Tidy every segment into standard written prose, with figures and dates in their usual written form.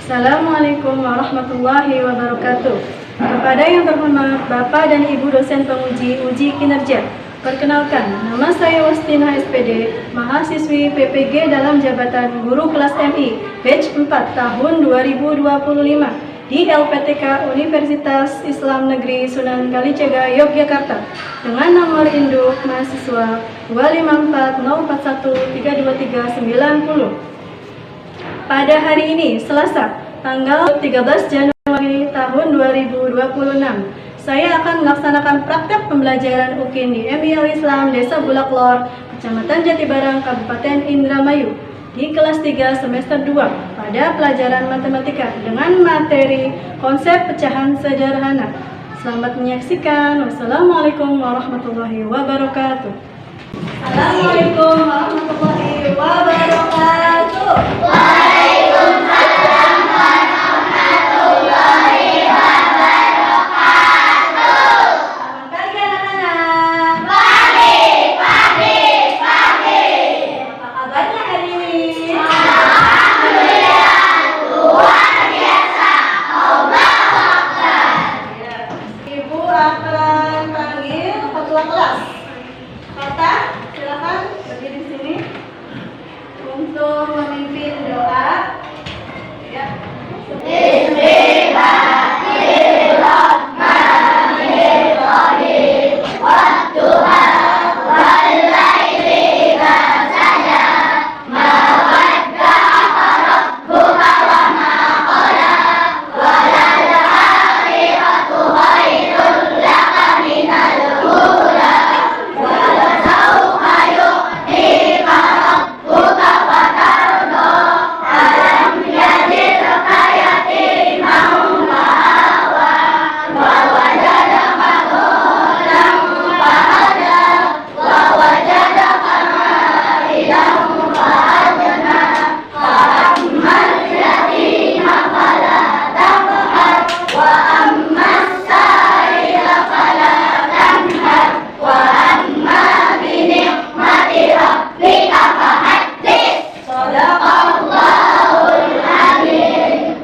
Assalamualaikum warahmatullahi wabarakatuh. Kepada yang terhormat Bapak dan Ibu dosen penguji uji kinerja, perkenalkan, nama saya Wastina SPD, mahasiswi PPG dalam jabatan Guru Kelas MI, batch 4 tahun 2025 di LPTK Universitas Islam Negeri Sunan Kalijaga, Yogyakarta, dengan nomor induk mahasiswa 25410413239. Pada hari ini, Selasa, tanggal 13 Januari tahun 2026, saya akan melaksanakan praktek pembelajaran UKIN di MI Al-Islam Desa Bulaklor, Kecamatan Jatibarang, Kabupaten Indramayu, di kelas 3 semester 2 pada pelajaran matematika dengan materi konsep pecahan sederhana. Selamat menyaksikan. Wassalamualaikum warahmatullahi wabarakatuh. Assalamualaikum warahmatullahi wabarakatuh. Waalaikumsalam warahmatullahi wabarakatuh. Selamat pagi anak-anak. Pagi. Apa kabarnya hari ini? Alhamdulillah, luar biasa. Allahu Akbar. Ibu akan panggil ketua kelas. Kata, silakan berdiri di sini untuk memimpin doa. Ya. Bismillahirrahmanirrahim. Wadduha wallaili idza saja. Ma wadda'aka rabbuka wa ma qala. Walal akhiratu khairul laka minal ula. Walasawfa yu'tika rabbuka fatarda. Alam yajidka yatiman fa'awa. Wa wajadaka dhalan fahada. Wa wajadaka a'ilan fa'agna. Fa'ammal yatima fala taqhar. Wa ammas sa'ila fala tanhar. Wa amma binikmati rabbika fahaddits. Shadaqallahul adzim.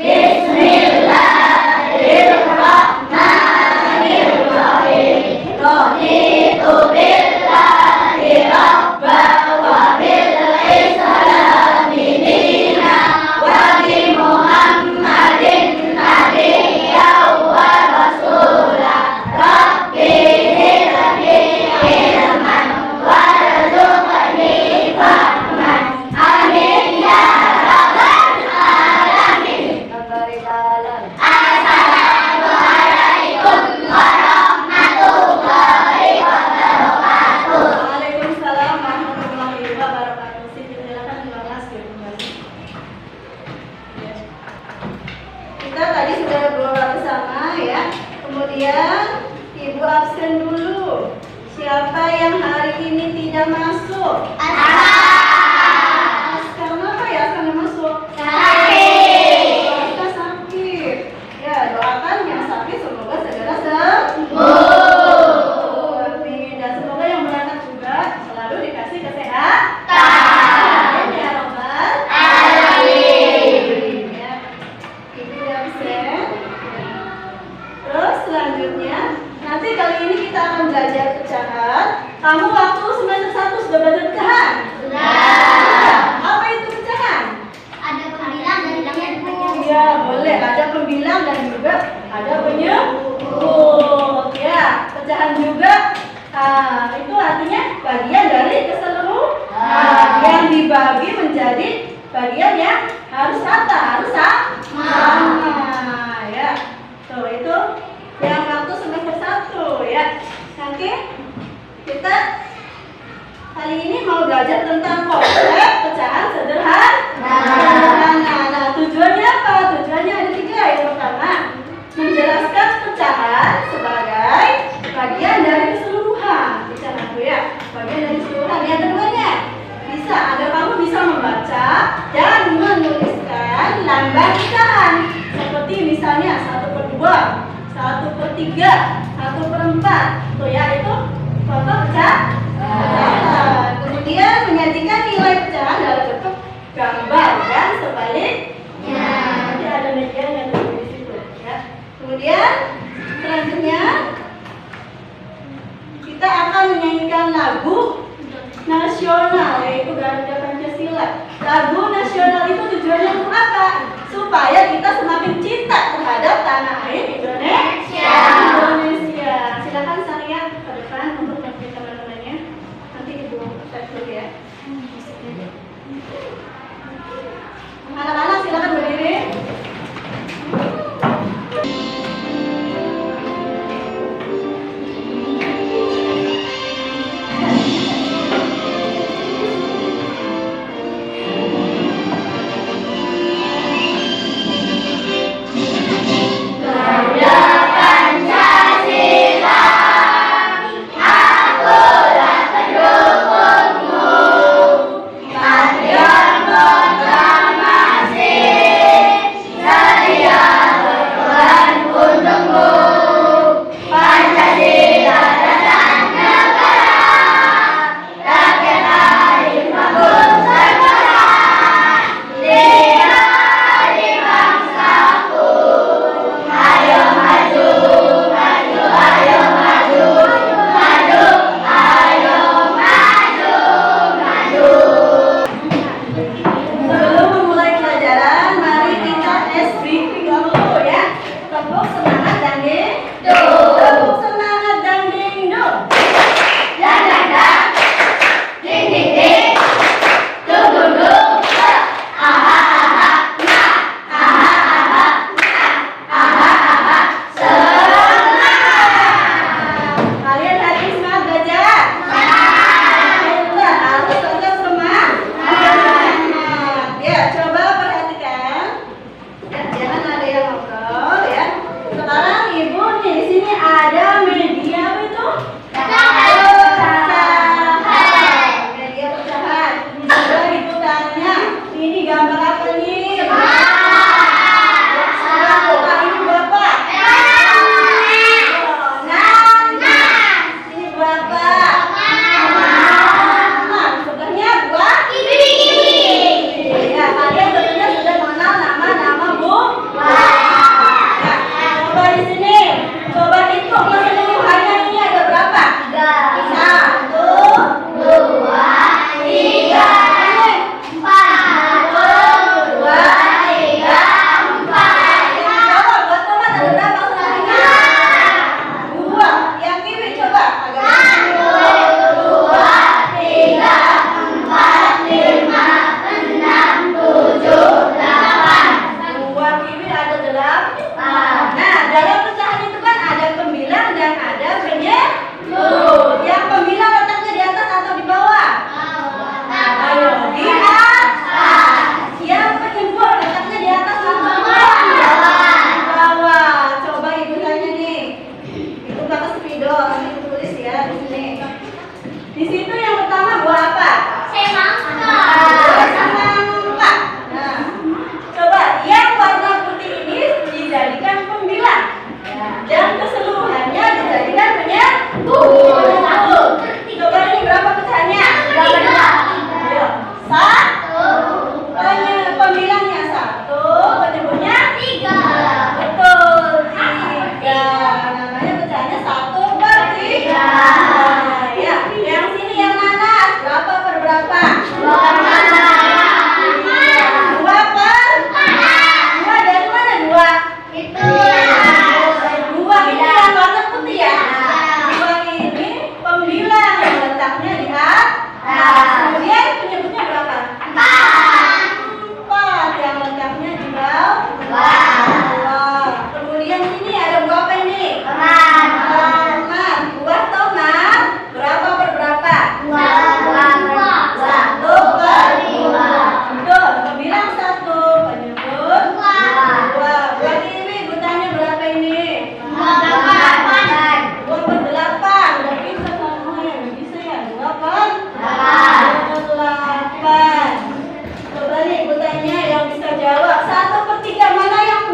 Bismillahirrahmanirrahim. Raditu billahi rabba wa bil islami dina wa bi Muhammadin nabiyyan wa rasula. Rabbi zidni ilman warzuqni fahman. Amin ya rabbal alamin. Assalamualaikum warahmatullahi wabarakatuh. Waalaikumsalam warahmatullahi wabarakatuh. Silakan kelas kembali. Kita tadi sudah berdoa bersama ya. Kemudian Ibu absen dulu. Siapa yang hari ini tidak masuk? Karena apa ya akan masuk? Kita sakit. Ya, doakan yang sakit semoga segera sembuh. Amin. Dan semoga yang berangkat juga selalu dikasih kesehatan. Ya Rabbal alamin. Ya. Ibu absen. Terus selanjutnya, nanti kali ini kita akan belajar pecahan. Kamu waktu semester 1 sudah belajar pecahan? Apa itu pecahan? Ada pembilang dan hilangnya dibagian. Iya, boleh. Ada pembilang dan juga ada penyebut. Ya, pecahan juga. Itu artinya bagian dari keseluruhan yang dibagi menjadi bagian yang harus rata, harus sama. Ya, tuh itu yang waktu semester 1 ya. Nanti kita kali ini mau belajar tentang konsep pecahan sederhana. Nah, tujuannya apa? Tujuannya ada 3. Yang pertama, menjelaskan pecahan sebagai bagian dari keseluruhan. Pecahan itu ya, bagian dari keseluruhan. Yang keduanya, bisa agar kamu bisa membaca dan menuliskan lambang pecahan. Seperti misalnya 1/2, 1/3, 1/4. Tuh ya, itu contoh pecahan. Kemudian menyajikan nilai pecahan dalam bentuk gambar dan sebaliknya. Kemudian selanjutnya kita akan menyanyikan lagu nasional, yaitu Garuda Pancasila. Lagu nasional itu tujuannya untuk apa? Supaya kita semakin cinta terhadap tanah air Indonesia. Silakan Sania ke depan untuk menjadi teman-temannya. Nanti ibu cek dulu ya. Anak-anak silakan berdiri. Coba nih, ibu tanya yang bisa jawab 1/3 mana yang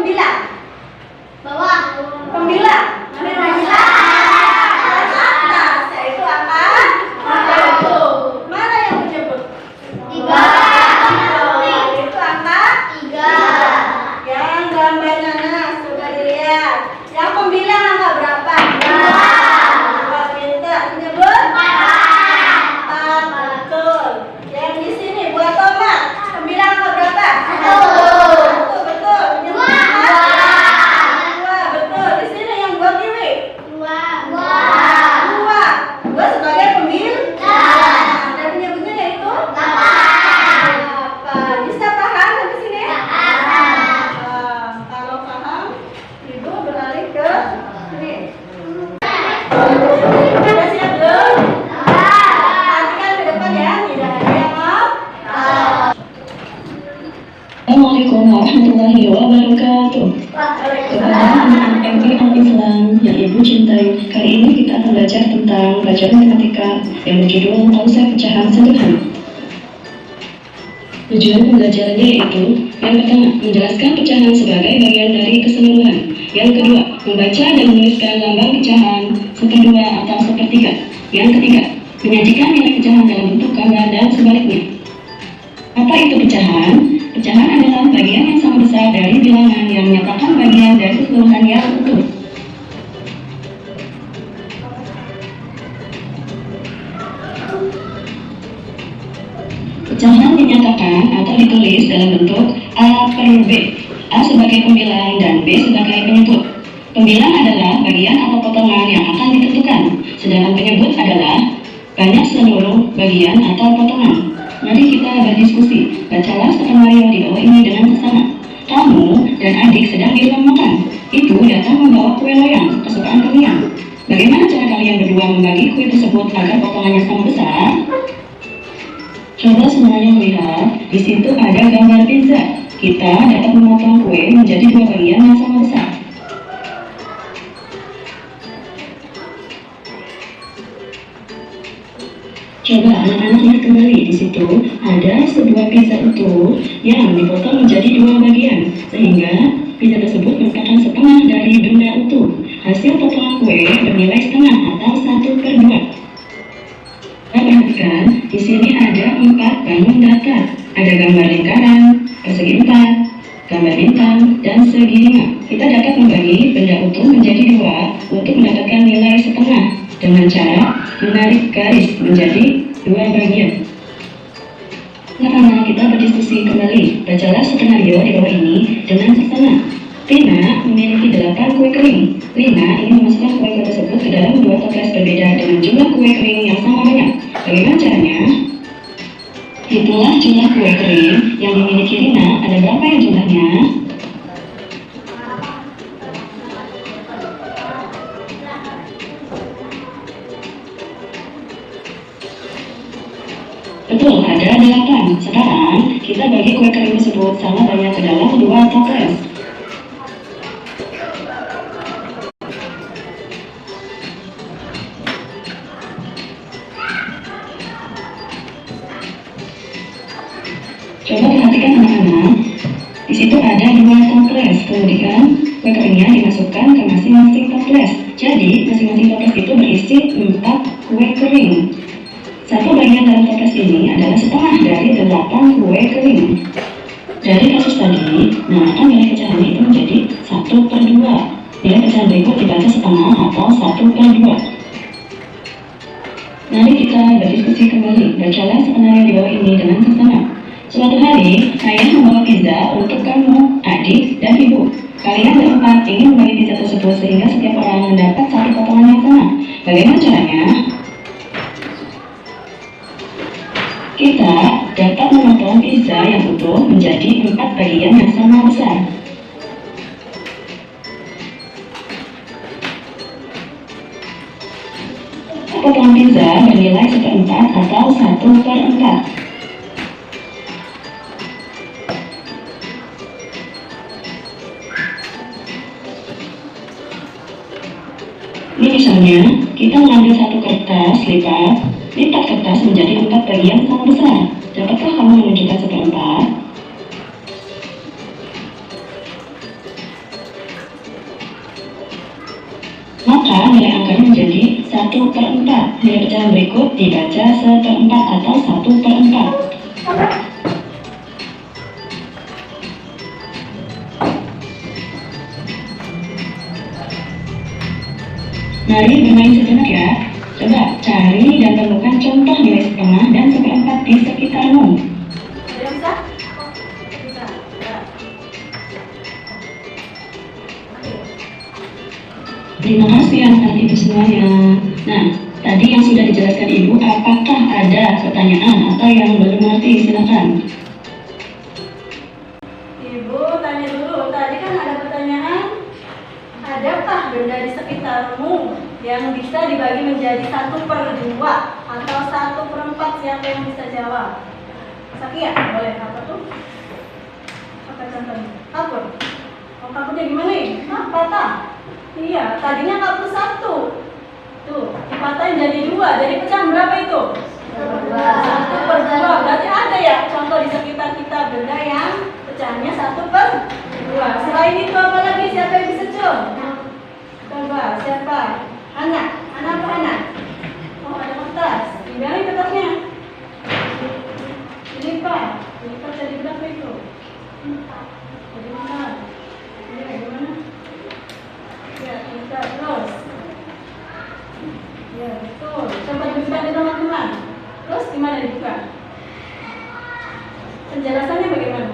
warahmatullahi wabarakatuh. Kepada anak-anak MI Al-Islam yang Ibu cintai, kali ini kita akan belajar tentang pelajaran matematika yang berjudul konsep pecahan sederhana. Tujuan pembelajarannya yaitu: yang pertama, menjelaskan pecahan sebagai bagian dari keseluruhan. Yang kedua, membaca dan menuliskan lambang pecahan seperdua atau sepertiga. Yang ketiga, menyajikan nilai pecahan dalam bentuk gambar dan sebaliknya. Apa itu pecahan? Pecahan adalah bagian yang sama besar dari bilangan yang menyatakan bagian dari keseluruhan yang utuh. Pecahan dinyatakan atau ditulis dalam bentuk A per B. A sebagai pembilang dan B sebagai penyebut. Pembilang adalah bagian atau potongan yang akan ditentukan, sedangkan penyebut adalah banyak seluruh bagian atau potongan. Mari kita berdiskusi. Bacalah skenario di bawah ini dengan seksama. Kamu dan adik sedang di ruang makan. Ibu datang membawa kue loyang kesukaan kalian. Bagaimana cara kalian berdua membagi kue tersebut agar potongannya sama besar? Coba semuanya melihat, di situ ada gambar pizza. Kita dapat memotong kue menjadi dua bagian yang sama besar. Coba anak-anak lihat kembali, di situ ada sebuah pizza utuh yang dipotong menjadi dua bagian, sehingga pizza tersebut merupakan setengah dari benda utuh. Hasil potongan kue bernilai setengah atau 1/2. Perhatikan, di sini ada 4 bangun datar. Ada gambar lingkaran, persegi 4, gambar bintang, dan segi 5. Kita dapat membagi benda utuh menjadi dua untuk mendapatkan nilai setengah dengan cara menarik garis menjadi dua bagian. Nah, kita berdiskusi kembali. Bacalah skenario di bawah ini dengan seksama. Lina memiliki 8 kue kering. Lina ingin memasukkan kue-kue tersebut ke dalam 2 toples berbeda dengan jumlah kue kering yang sama banyak. Bagaimana caranya? Hitunglah jumlah kue kering yang dimiliki Lina. Ada berapa yang jumlahnya? Betul, ada 8. Sekarang kita bagi kue kering tersebut sama banyak ke dalam 2 toples. Coba perhatikan anak-anak, di situ ada 2 toples, kemudian kue keringnya dimasukkan ke masing-masing toples. Jadi masing-masing toples itu berisi 4 kue kering. Satu bagian dalam toples ini adalah setengah dari 8 kue kering. Dari kasus tadi, maka nilai pecahan itu menjadi 1/2. Nilai pecahan berikut dibaca setengah atau 1/2. Mari kita berdiskusi kembali. Bacalah skenario di bawah ini dengan seksama. Suatu hari, ayah membawa pizza untuk kamu, adik, dan ibu. Kalian berempat ingin membagi pizza tersebut sehingga setiap orang mendapat 1 potongan yang sama. Bagaimana caranya? Kita dapat memotong pizza yang utuh menjadi 4 bagian yang sama besar. Potongan pizza bernilai 1/4 atau 1/4. Ini misalnya, kita mengambil 1 kertas lipat kertas menjadi 4 bagian sama besar. Dapatkah kamu menunjukkan 1/4? Maka nilai angkanya menjadi 1/4. Nilai pecahan berikut dibaca 1/4 atau 1/4. Mari bermain sejenak ya. Coba cari dan temukan contoh nilai setengah dan 1/4 di sekitarmu. Bisa? Bisa. Terima kasih anak-anak ibu semuanya. Nah, tadi yang sudah dijelaskan ibu, apakah ada pertanyaan atau yang belum ngerti? Silakan. Ibu tanya dulu, tadi kan ada pertanyaan, adakah benda di sekitarmu yang bisa dibagi menjadi 1/2 atau 1/4? Siapa yang bisa jawab? Sakia, boleh. Apa tuh? Apa contohnya? Kapur. Oh, kapurnya gimana nih? Hah, patah. Iya, tadinya kapur satu. Tuh, dipatahin jadi dua. Jadi pecahan berapa itu? Satu per dua. Berarti ada ya contoh di sekitar kita benda yang pecahannya satu per dua. Selain itu apa lagi? Siapa yang bisa coba? Coba, siapa? Anak. Anak apa anak? Oh, ada kertas. Tinggalin kertasnya. Dilipat. Dilipat jadi berapa itu? Jadi empat. Ya, gimana? Ya, kita terus. Ya, betul. Coba dibuka di teman-teman. Terus gimana dibuka? Penjelasannya bagaimana?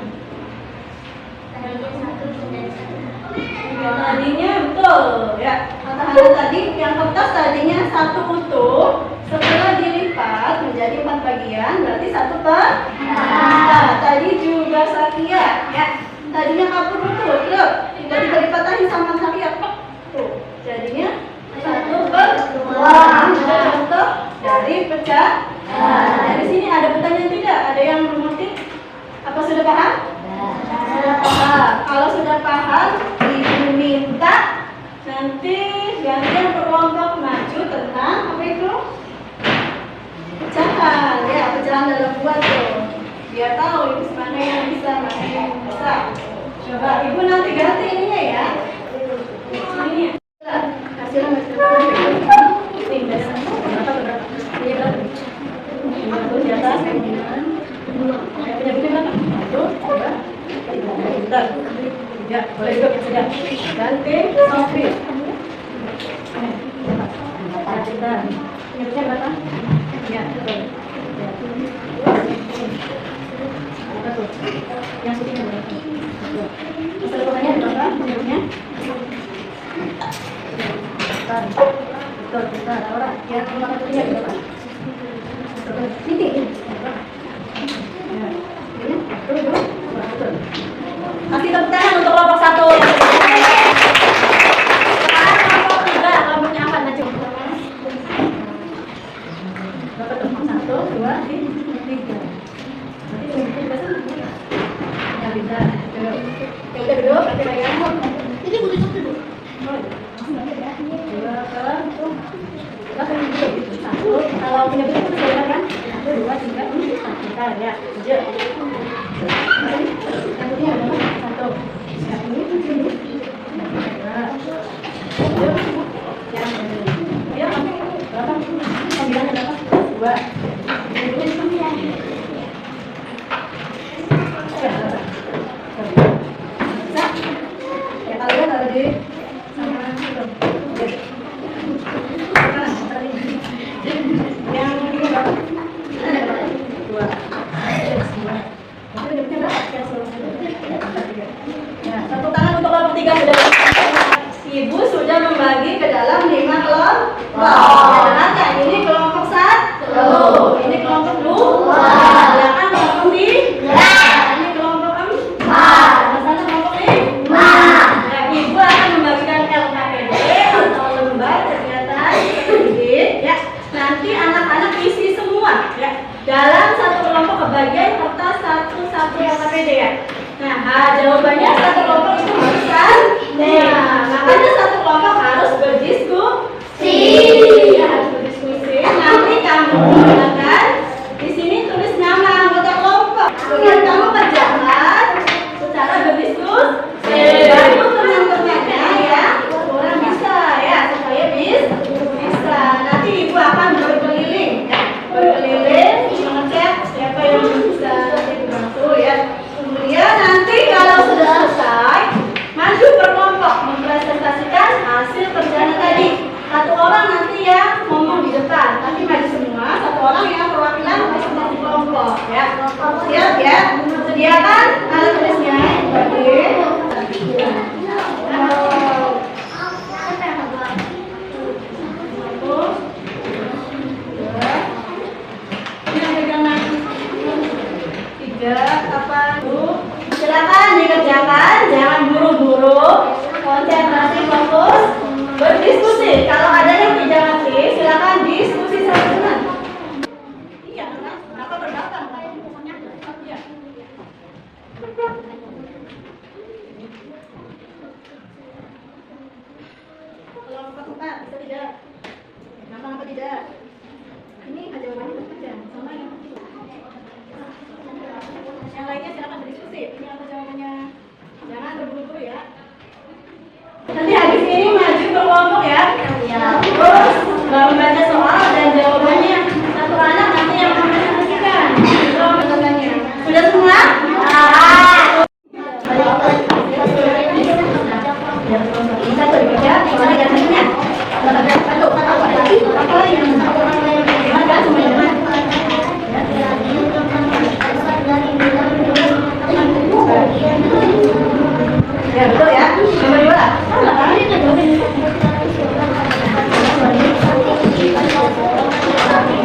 Ya, tadinya betul. Ya, kata Hana tadi yang kertas tadinya satu utuh. Setelah dilipat menjadi 4 bagian, berarti 1 per 4. Tadi juga Sakia, ya. Tadinya kapur betul, loh. Tiba-tiba dipatahin sama Sakia, tuh. Jadinya 1 per 2. Contoh dari pecah. Dari sini ada pertanyaan tidak? Ada yang mengerti? Apa sudah paham? Sudah paham. Kalau sudah paham, Ibu minta nanti gantian kelompok maju tentang apa itu? Pecahan, ya pecahan dalam buat tuh. Biar tahu itu mana yang bisa, mana yang bisa. Coba Ibu nanti ganti ininya ya. Ininya. Kasih nama ini dasar. Berapa? Ini berapa? Satu di atas. Yang punya berapa? Satu, dua, tiga. Ya, boleh juga sudah. Ganti Sofi. Kita. Ini punya berapa? Ya, betul. Ya. Betul. Yang sini berapa? Masalah pertanyaan berapa? Punya? Betul, betul. Orang yang nomor satunya berapa? Betul. Titik. Ya. Ini betul. Betul. Kasih tepuk tangan untuk kelompok 1. Kelompok 3, kelompoknya apa? Najwa. Berapa tuh? 1, 2, 3. Ya bisa. Ya udah duduk, nanti pegang. Ini boleh duduk. Satu, kalau punya buku itu boleh kan? 1, 2, 3, 4. Bentar ya. Lanjut. Yang punya berapa? 1. Ya, ini. 2. Yang ini. Ya, berapa? 9 berapa? 2. Ya, kalau dia taruh di sama itu. Yang ini berapa? 2. Ya, tepuk tangan untuk kelompok 3 sudah. Ibu sudah membagi ke dalam 5 kelompok. Benar nggak? Ini kelompok 1. Ini kelompok 2. Silakan kelompok 3. Ini kelompok 4. Sama kelompok 5. Nah, Ibu akan membagikan LKPD atau lembar kegiatan didik. Ya, nanti anak-anak isi semua. Ya, dalam satu kelompok kebagian kertas satu LKPD ya. Nah, jawabannya satu kelompok itu harus kan? Nah, makanya satu kelompok harus berdiskusi. Ya, harus berdiskusi. Nanti kamu gunakan di sini tulis nama anggota kelompok. Kemudian kamu kerjakan secara berdiskusi. Baru teman-temannya ya, orang bisa ya supaya bisa. Nanti Ibu akan berkeliling, ya, berkeliling mengecek siapa yang bisa dibantu ya. Kemudian nanti kalau sudah tidak? Gampang apa tidak? Ini jawabannya berbeda sama yang itu. Yang lainnya silakan berdiskusi. Ini apa jawabannya? Jangan terburu-buru ya. Nanti habis ini maju berkelompok ya. Terus membaca soal dan jawabannya satu anak nanti yang mempresentasikan jawabannya. Sudah semua? Satu ya, soalnya gantinya. Satu. Apa yang gimana semuanya? Ya betul ya. Nomor 2.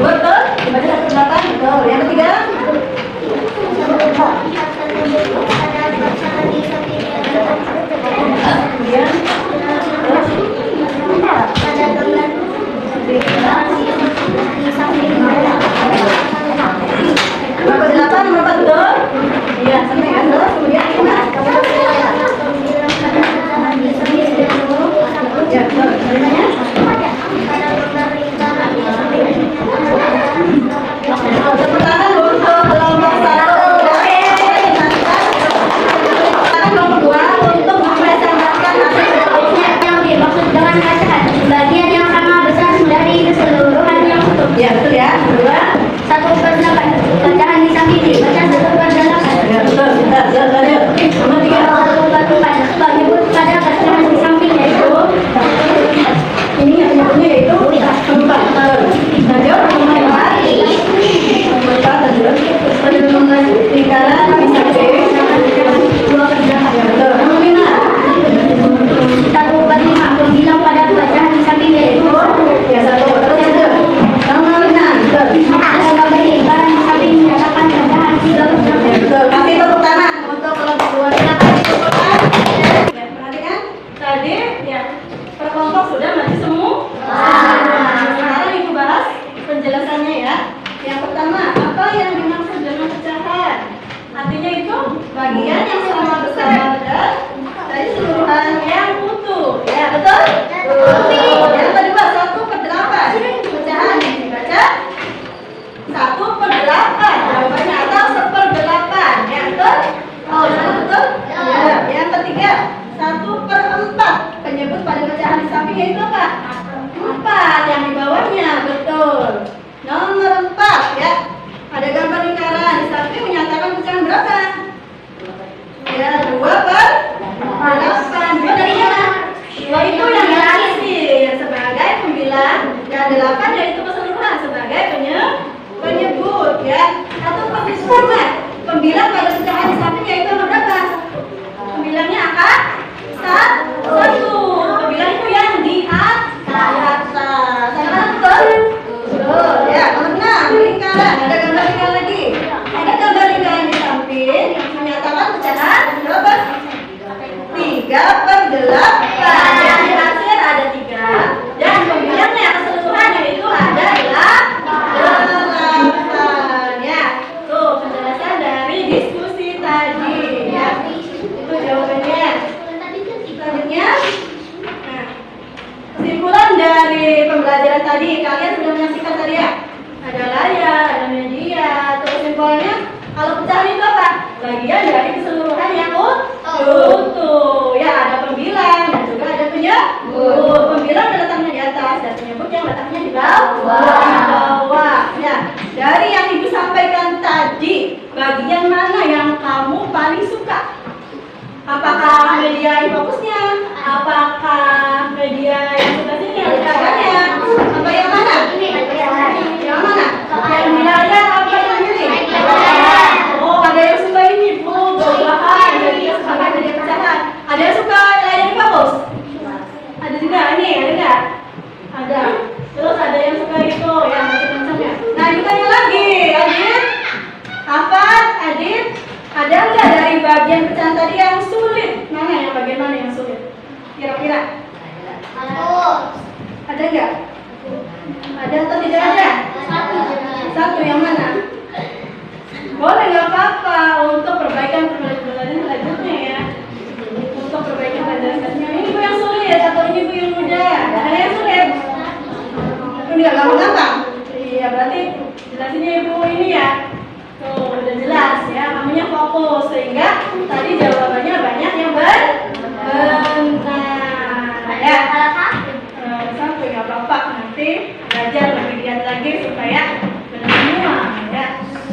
Betul. Dibaca 1 betul. Yang ketiga. Kemudian berapa 8 berapa betul? Iya, sampai kan terus kemudian gimana? Ya, betul. Ceritanya? Tepuk tangan untuk kelompok 1. Kelompok 2 untuk mempresentasikan hasil yang dimaksud dengan bacaan bagian yang sama besar dari keseluruhan yang utuh. Ya, betul ya. Kedua. 1/8 bacaan di samping dibaca 1/8. Ya, betul. Lanjut. Nomor 3. 1/4 menyebut pada bacaan di samping yaitu Ini yang menyebutnya yaitu keempat. Lanjut. Nomor 4. Nomor 4 lanjut. Nomor 3 bisa B. 2/8. Ya, betul. Nomor 5. 1/5 pembilang pada bacaan di samping yaitu Ya, 1. Terus lanjut. Nomor 6. Betul. ada gambar lingkaran di samping menyatakan bacaan 3/8. Ya, betul. Kasih tepuk tangan untuk kelompok 2. Silakan dikumpulkan. Ya, perhatikan. Tadi ya per kelompok sudah maju semua. Sekarang ibu bahas penjelasannya ya. Yang pertama, apa yang dimaksud dengan pecahan? Artinya itu bagian yang sama besar dari seluruhan yang utuh. Ya, betul? Betul. Yang kedua, 1/8. Pecahan dibaca 1/8. Jawabannya atau 1/8. Ya, betul? Oh, betul? Ya. Yang ketiga, 1/4. Penyebut pada pecahan di sampingnya itu apa? 4 yang di bawahnya. Betul. Nomor 4 ya. Ada gambar lingkaran di samping menyatakan pecahan berapa? Ya, 2/8. 2 dari mana? 2 itu yang diisi sebagai pembilang dan 8 yaitu keseluruhan sebagai penyebut ya. Atau penyebut pembilang pada pecahan di sampingnya itu berapa? Pembilangnya apa? 1. Pembilang itu yang di atas. Sama betul? Betul. Ya, nomor 6 lingkaran. Ada gambar lingkaran lagi. Ada gambar lingkaran di samping yang menyatakan pecahan berapa? 3/8. Yang di akhir ada 3 dan pembilangnya keseluruhan yaitu ada 8 ya. Tuh penjelasan dari diskusi tadi ya. Itu jawabannya. Selanjutnya, nah, kesimpulan dari pembelajaran tadi kalian sudah menyaksikan tadi ya. Ada layar, ada media. Terus kesimpulannya kalau pecahan itu apa? Bagian dari keseluruhan yang utuh. Ya, ada pembilang dan juga ada penyebut. Pembilang letaknya di atas dan penyebut yang letaknya di bawah. Ya, dari yang ibu sampaikan tadi, bagian mana yang kamu paling suka? Apakah media fokusnya? Apakah media yang sebelah sini yang lingkarannya? Apa yang mana? Yang mana? Yang di layar apa yang ini? Oh, ada yang suka ini, Bu. Bahan, ada yang suka media pecahan. Ada yang suka layar fokus? Ada juga ini, ada nggak? Ada. Terus ada yang suka itu, yang macam-macamnya. Nah, ibu tanya lagi, Adit. Hafal, Adit. Ada nggak dari bagian pecahan tadi yang sulit? Mana yang bagian mana yang sulit? Kira-kira? Ada nggak? Ada atau tidak ada? Satu yang mana? Boleh, nggak apa-apa untuk perbaikan pembelajaran selanjutnya ya. Untuk perbaikan pelajaran selanjutnya. Ini bu yang sulit atau ini bu yang mudah? Ada yang sulit? nggak gampang-gampang? Iya, berarti jelasinnya ibu ini ya. Tuh, udah jelas ya, namanya fokus. Sehingga tadi jawabannya banyak yang benar. Ya. Satu nggak apa-apa, nanti belajar lebih giat lagi supaya benar semua ya.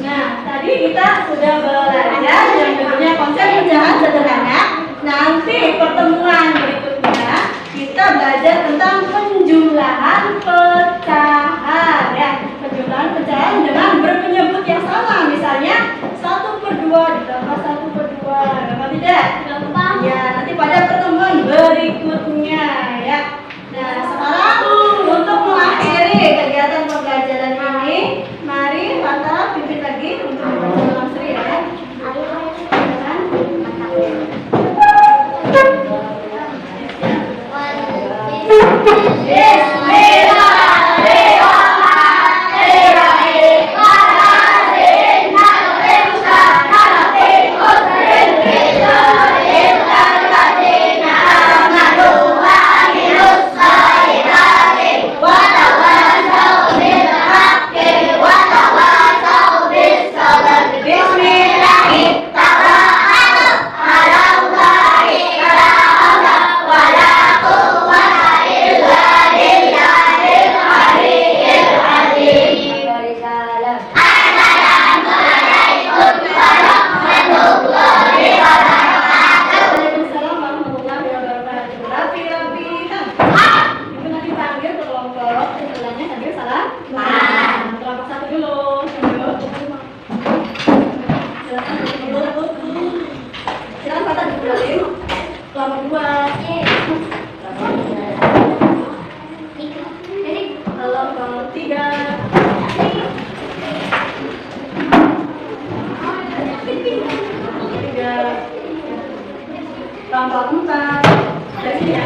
Nah, tadi kita sudah belajar yang namanya konsep pecahan sederhana. Nanti pertemuan berikutnya kita belajar tentang penjumlahan pecahan ya. Penjumlahan pecahan dengan berpenyebut yang sama. Misalnya 1/2 ditambah 1/2. Gampang tidak? Gampang. Ya, nanti pada pertemuan berikutnya ya. Nah, sekarang untuk mengakhiri kegiatan pembelajaran ini, mari Fata pimpin lagi untuk membaca dalam Sri ya. Kelompok 4 dari sini ya.